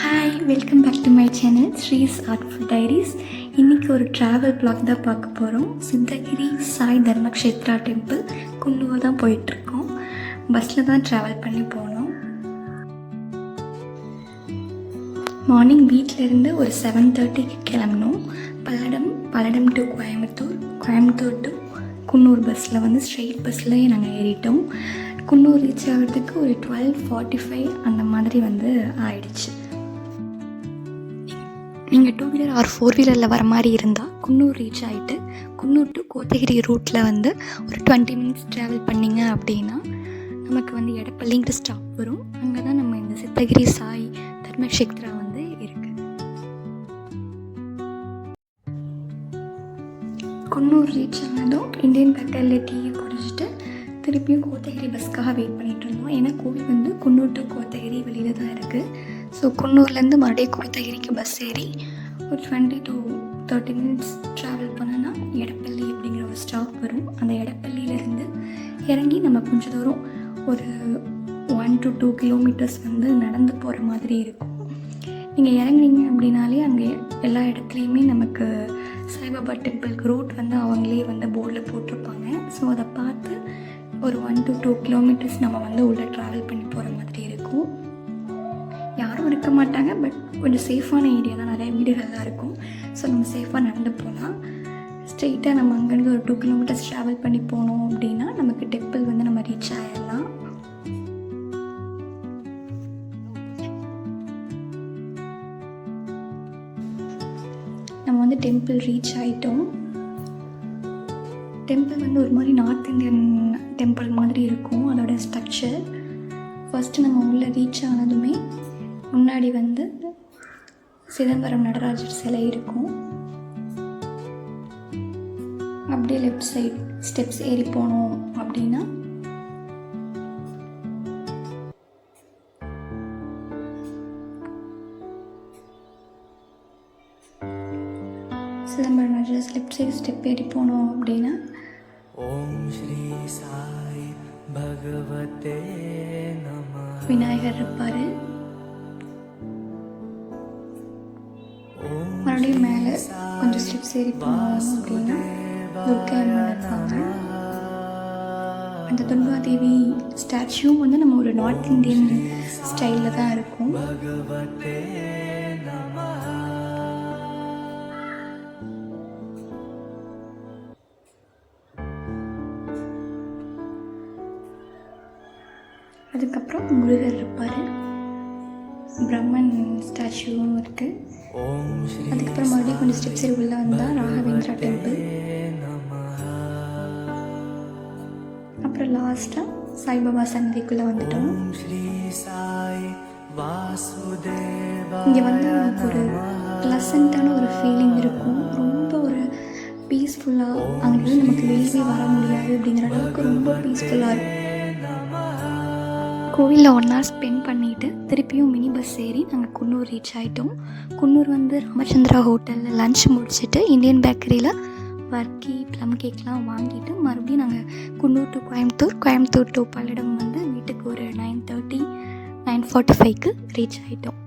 Hi, welcome back to my channel Sri's artful diaries. இன்றைக்கி ஒரு travel vlog தான் பார்க்க போகிறோம். சித்தகிரி சாய் தர்மக்ஷேத்ரா டெம்பிள் குன்னூர் தான் போயிட்டுருக்கோம். பஸ்ஸில் தான் ட்ராவல் பண்ணி போனோம். மார்னிங் வீட்டிலேருந்து ஒரு 7:30க்கு கிளம்பினோம். பல்லடம் டு கோயம்புத்தூர் டு குன்னூர் பஸ்ஸில் வந்து ஸ்ட்ரெயிட் பஸ்ஸில் நாங்கள் ஏறிட்டோம். குன்னூர் ரீச் ஆகிறதுக்கு ஒரு 12:45 அந்த மாதிரி வந்து ஆயிடுச்சு. நீங்கள் 2 வீலர் ஆர் 4 வீலரில் வர மாதிரி இருந்தால் குன்னூர் ரீச் ஆகிட்டு குன்னூர் டு கோத்தகிரி ரூட்டில் வந்து ஒரு 20 மினிட்ஸ் ட்ராவல் பண்ணிங்க அப்படின்னா நமக்கு வந்து எடப்பள்ளிங்கிற ஸ்டாப் வரும். அங்கே தான் நம்ம இந்த சித்தகிரி சாய் தர்மக்ஷேத்ரா வந்து இருக்குது. குன்னூர் ரீச் ஆனதும் இந்தியன் பேக்கரில் டீயை குடிச்சிட்டு திருப்பியும் கோத்தகிரி பஸ்க்காக வெயிட் பண்ணிகிட்டு இருந்தோம். ஏன்னா கோவில் வந்து குன்னூர் டு கோத்தகிரி வெளியில் தான் இருக்குது. ஸோ குன்னூர்லேருந்து மறுபடியும் கோத்தகிரிக்கு பஸ் ஏறி ஒரு 20 to 30 மினிட்ஸ் ட்ராவல் பண்ணோன்னா எடப்பள்ளி அப்படிங்கிற ஒரு ஸ்டாப் வரும். அந்த எடப்பள்ளியிலேருந்து இறங்கி நம்ம கொஞ்சம் தூரம் ஒரு 1 to 2 கிலோமீட்டர்ஸ் வந்து நடந்து போகிற மாதிரி இருக்கும். நீங்கள் இறங்குனீங்க அப்படின்னாலே அங்கே எல்லா இடத்துலையுமே நமக்கு சாய்பாபா டெம்பிளுக்கு ரூட் வந்து அவங்களே வந்து போர்டில் போட்டிருப்பாங்க. ஸோ அதை பார்த்து ஒரு 1 to 2 கிலோமீட்டர்ஸ் நம்ம வந்து உள்ளே ட்ராவல் பண்ணி போகிற மாதிரி இருக்கும். யாரும் இருக்க மாட்டாங்க, பட் கொஞ்சம் சேஃபான ஏரியா தான், நிறைய வீடுகள்லாம் இருக்கும். ஸோ நம்ம சேஃபாக நடந்து போகலாம். ஸ்ட்ரெயிட்டாக நம்ம அங்கேருந்து ஒரு 2 கிலோமீட்டர்ஸ் ட்ராவல் பண்ணி போனோம் அப்படின்னா நமக்கு டெம்பிள் வந்து நம்ம ரீச் ஆகிடலாம். நம்ம வந்து டெம்பிள் ரீச் ஆகிட்டோம். டெம்பிள் வந்து ஒரு மாதிரி நார்த் இந்தியன் டெம்பிள் மாதிரி இருக்கும் அதோட ஸ்ட்ரக்சர். ஃபஸ்ட்டு நம்ம உள்ளே ரீச் ஆனதுமே முன்னாடி வந்து சிதம்பரம் நடராஜர் சிலை இருக்கும். அப்படியே லெஃப்ட் சைட் ஸ்டெப்ஸ் ஏறி போனோம் அப்படின்னா Chidambaram Natarajar left side step ஏறி போனோம் அப்படின்னா ஓம் ஸ்ரீ சாய் பகவதே நமः விநாயகர் இருப்பார். மறுபடியும் மேலே கொஞ்சம் ஸ்டெப்ஸ் ஏறி போனோம் அப்படின்னா துர்கா அம்மன் இருப்பாங்க. அந்த துர்காதேவி ஸ்டாச்சுவும் வந்து நம்ம ஒரு நார்த் இந்தியன் ஸ்டைலில் தான் இருக்கும். அதுக்கப்புறம் முருகர் இருப்பார், பிரம்மன் ஸ்டாச்சுவும் இருக்குது. அதுக்கப்புறம் மறுபடியும் கொஞ்சம் ஸ்டெப்ஸ் உள்ளே வந்தால் ராகவேந்திரா டெம்பிள். அப்புறம் லாஸ்ட்டாக சாய்பாபா சன்னதிக்குள்ளே வந்துட்டோம். இங்கே வந்து நமக்கு ஒரு ப்ளசண்ட்டான ஒரு ஃபீலிங் இருக்கும். ரொம்ப ஒரு பீஸ்ஃபுல்லாக, அங்கேருந்து நமக்கு வெளியே வர முடியாது அப்படிங்கிற அளவுக்கு ரொம்ப பீஸ்ஃபுல்லாக இருக்கும். கோவிலில் 1 hour ஸ்பெண்ட் பண்ணிவிட்டு திருப்பியும் மினி பஸ் ஏறி நாங்கள் குன்னூர் ரீச் ஆகிட்டோம். குன்னூர் வந்து ராமச்சந்திரா ஹோட்டலில் லன்ச் முடிச்சுட்டு இந்தியன் பேக்கரியில் வர்க்கி ப்ளம் கேக்லாம் வாங்கிட்டு மறுபடியும் நாங்கள் குன்னூர் டு கோயம்புத்தூர் டு பல்லடம் வந்து வீட்டுக்கு ஒரு 9:30 9:45க்கு ரீச் ஆகிட்டோம்.